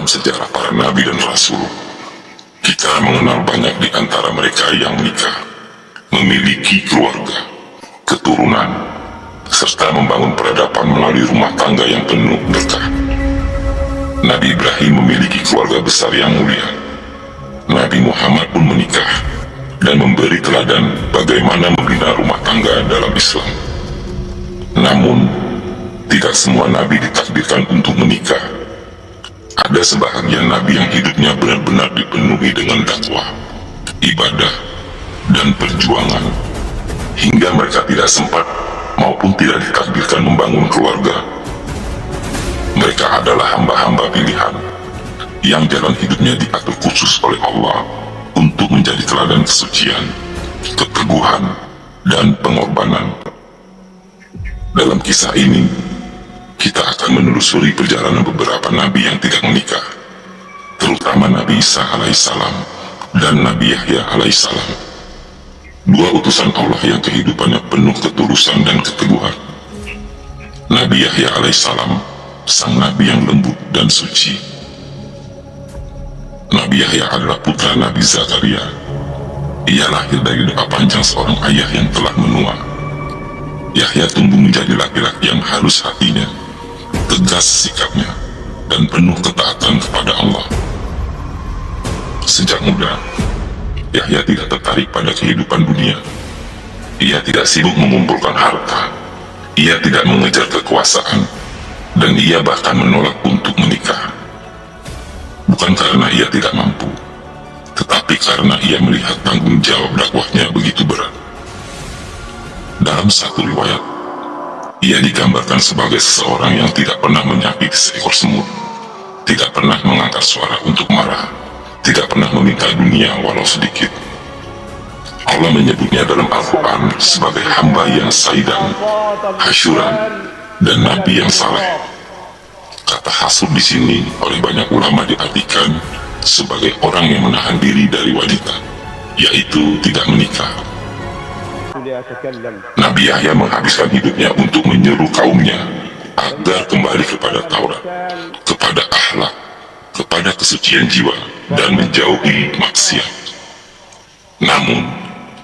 dalam sejarah para nabi dan rasul, kita mengenal banyak di antara mereka yang menikah, memiliki keluarga, keturunan, serta membangun peradaban melalui rumah tangga yang penuh berkah. Nabi Ibrahim memiliki keluarga besar yang mulia. Nabi Muhammad pun menikah dan memberi teladan bagaimana membina rumah tangga dalam Islam. Namun, tidak semua nabi ditakdirkan untuk menikah. Ada sebahagian nabi yang hidupnya benar-benar dipenuhi dengan dakwah, ibadah, dan perjuangan, hingga mereka tidak sempat maupun tidak ditakdirkan membangun keluarga. Mereka adalah hamba-hamba pilihan, yang jalan hidupnya diatur khusus oleh Allah untuk menjadi teladan kesucian, keteguhan, dan pengorbanan. Dalam kisah ini, kita akan menelusuri perjalanan beberapa nabi yang tidak menikah, terutama Nabi Isa alaihissalam dan Nabi Yahya alaihissalam, dua utusan Allah yang kehidupannya penuh ketulusan dan keteguhan. Nabi Yahya alaihissalam, sang nabi yang lembut dan suci. Nabi Yahya adalah putra Nabi Zakaria. Ia lahir dari doa panjang seorang ayah yang telah menua. Yahya tumbuh menjadi laki-laki yang halus hatinya, tegas sikapnya, dan penuh ketaatan kepada Allah. Sejak muda, Yahya tidak tertarik pada kehidupan dunia. Ia tidak sibuk mengumpulkan harta. Ia tidak mengejar kekuasaan, dan ia bahkan menolak untuk menikah. Bukan karena ia tidak mampu, tetapi karena ia melihat tanggung jawab dakwahnya begitu berat. Dalam satu riwayat, ia digambarkan sebagai seseorang yang tidak pernah menyakiti seekor semut, tidak pernah mengangkat suara untuk marah, tidak pernah meminta dunia walau sedikit. Allah menyebutnya dalam Al-Quran sebagai hamba yang saidan, hasyuran, dan nabi yang saleh. Kata hasud di sini oleh banyak ulama diartikan sebagai orang yang menahan diri dari wanita, yaitu tidak menikah. Nabi Yahya menghabiskan hidupnya untuk menyeru kaumnya agar kembali kepada Taurat, kepada akhlak, kepada kesucian jiwa, dan menjauhi maksiat. Namun,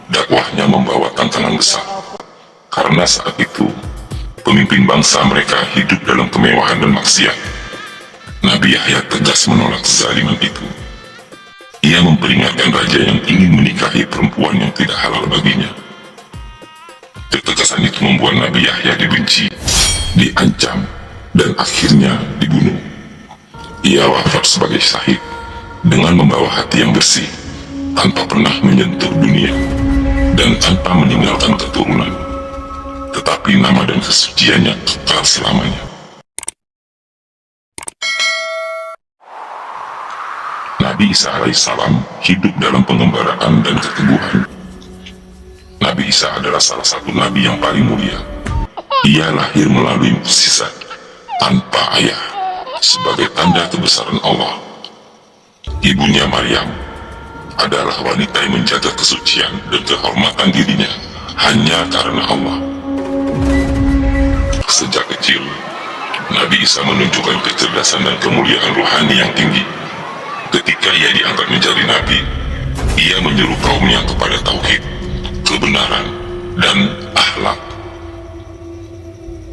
dakwahnya membawa tantangan besar, karena saat itu pemimpin bangsa mereka hidup dalam kemewahan dan maksiat. Nabi Yahya tegas menolak kezaliman itu. Ia memperingatkan raja yang ingin menikahi perempuan yang tidak halal baginya. Ketegasan itu membuat Nabi Yahya dibenci, diancam, dan akhirnya dibunuh. Ia wafat sebagai syahid dengan membawa hati yang bersih, tanpa pernah menyentuh dunia, dan tanpa meninggalkan keturunan. Tetapi nama dan kesuciannya kekal selamanya. Nabi Isa alaihissalam hidup dalam pengembaraan dan keteguhan. Nabi Isa adalah salah satu nabi yang paling mulia. Ia lahir melalui mukjizat tanpa ayah, sebagai tanda kebesaran Allah. Ibunya Maryam adalah wanita yang menjaga kesucian dan kehormatan dirinya hanya karena Allah. Sejak kecil, Nabi Isa menunjukkan kecerdasan dan kemuliaan rohani yang tinggi. Ketika ia diangkat menjadi nabi, ia menyeru kaumnya kepada tauhid, kebenaran, dan akhlak.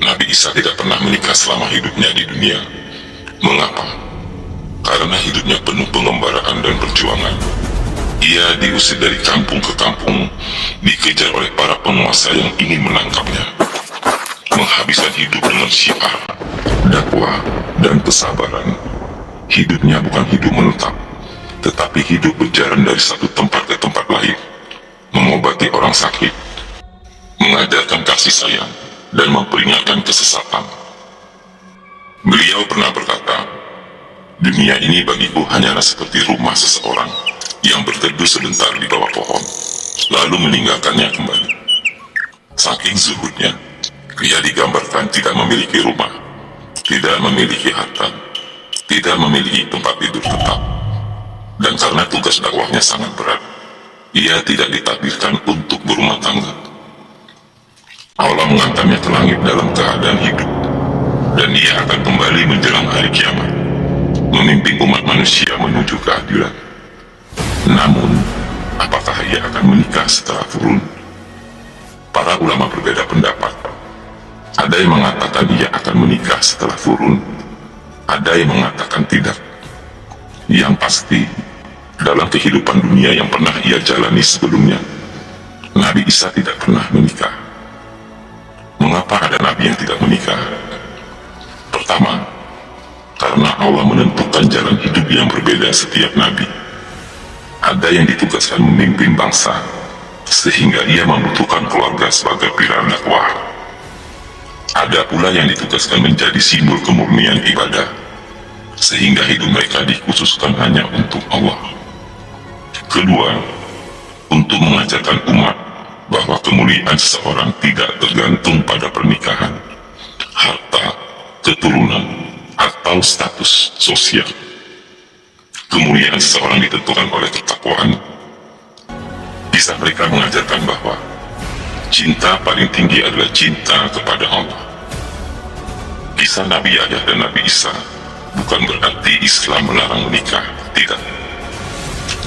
Nabi Isa tidak pernah menikah selama hidupnya di dunia. Mengapa? Karena hidupnya penuh pengembaraan dan perjuangan. Ia diusir dari kampung ke kampung, dikejar oleh para penguasa yang ingin menangkapnya. Menghabiskan hidup dengan syiar, dakwah, dan kesabaran. Hidupnya bukan hidup menetap, tetapi hidup berjalan dari satu tempat ke tempat lain, mengobati orang sakit, mengajarkan kasih sayang, dan memperingatkan kesesatan. Beliau pernah berkata, dunia ini bagiku hanyalah seperti rumah seseorang yang berteduh sebentar di bawah pohon, lalu meninggalkannya kembali. Saking zuhudnya, ia digambarkan tidak memiliki rumah, tidak memiliki harta, tidak memiliki tempat tidur tetap. Dan karena tugas dakwahnya sangat berat, ia tidak ditakdirkan untuk berumah tangga. Allah mengangkatnya ke langit dalam keadaan hidup, dan ia akan kembali menjelang hari kiamat. memimpin umat manusia menuju keadilan. Namun, apakah ia akan menikah setelah turun? Para ulama berbeda pendapat. Ada yang mengatakan ia akan menikah setelah turun, ada yang mengatakan tidak. Yang pasti, dalam kehidupan dunia yang pernah ia jalani sebelumnya, Nabi Isa tidak pernah menikah. Mengapa ada nabi yang tidak menikah? Pertama, karena Allah menentukan jalan hidup yang berbeda setiap nabi. Ada yang ditugaskan memimpin bangsa, sehingga ia membutuhkan keluarga sebagai pilar dakwah. Ada pula yang ditugaskan menjadi simbol kemurnian ibadah, sehingga hidup mereka dikhususkan hanya untuk Allah. Kedua, untuk mengajarkan umat bahwa kemuliaan seseorang tidak tergantung pada pernikahan, harta, keturunan, atau status sosial. Kemuliaan seseorang ditentukan oleh ketakwaan. Kisah mereka mengajarkan bahwa cinta paling tinggi adalah cinta kepada Allah. Kisah Nabi Yahya dan Nabi Isa bukan berarti Islam melarang menikah, tidak.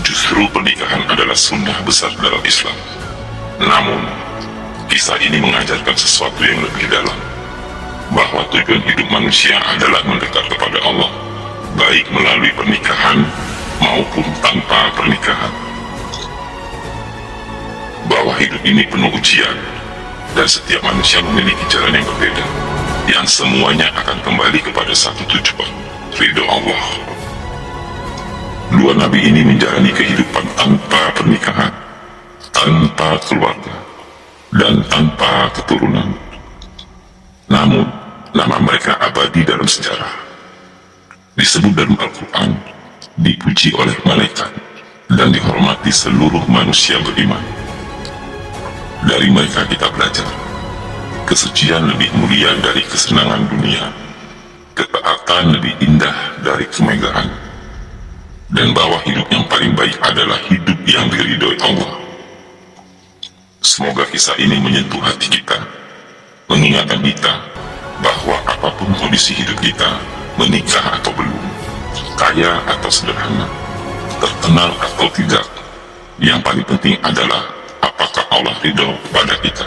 Justru pernikahan adalah sunnah besar dalam Islam. Namun, kisah ini mengajarkan sesuatu yang lebih dalam, bahwa tujuan hidup manusia adalah mendekat kepada Allah, baik melalui pernikahan maupun tanpa pernikahan. Bahwa hidup ini penuh ujian, dan setiap manusia memiliki jalan yang berbeda, yang semuanya akan kembali kepada satu tujuan, ridho Allah. Dua nabi ini menjalani kehidupan tanpa pernikahan, tanpa keluarga, dan tanpa keturunan. Namun, nama mereka abadi dalam sejarah. Disebut dalam Al-Quran, dipuji oleh malaikat, dan dihormati seluruh manusia beriman. Dari mereka kita belajar, kesucian lebih mulia dari kesenangan dunia, ketaatan lebih indah dari kemegahan, dan bahwa hidup yang paling baik adalah hidup yang diridhoi Allah. Semoga kisah ini menyentuh hati kita, mengingatkan kita bahwa apapun kondisi hidup kita, menikah atau belum, kaya atau sederhana, terkenal atau tidak, yang paling penting adalah apakah Allah ridho kepada kita.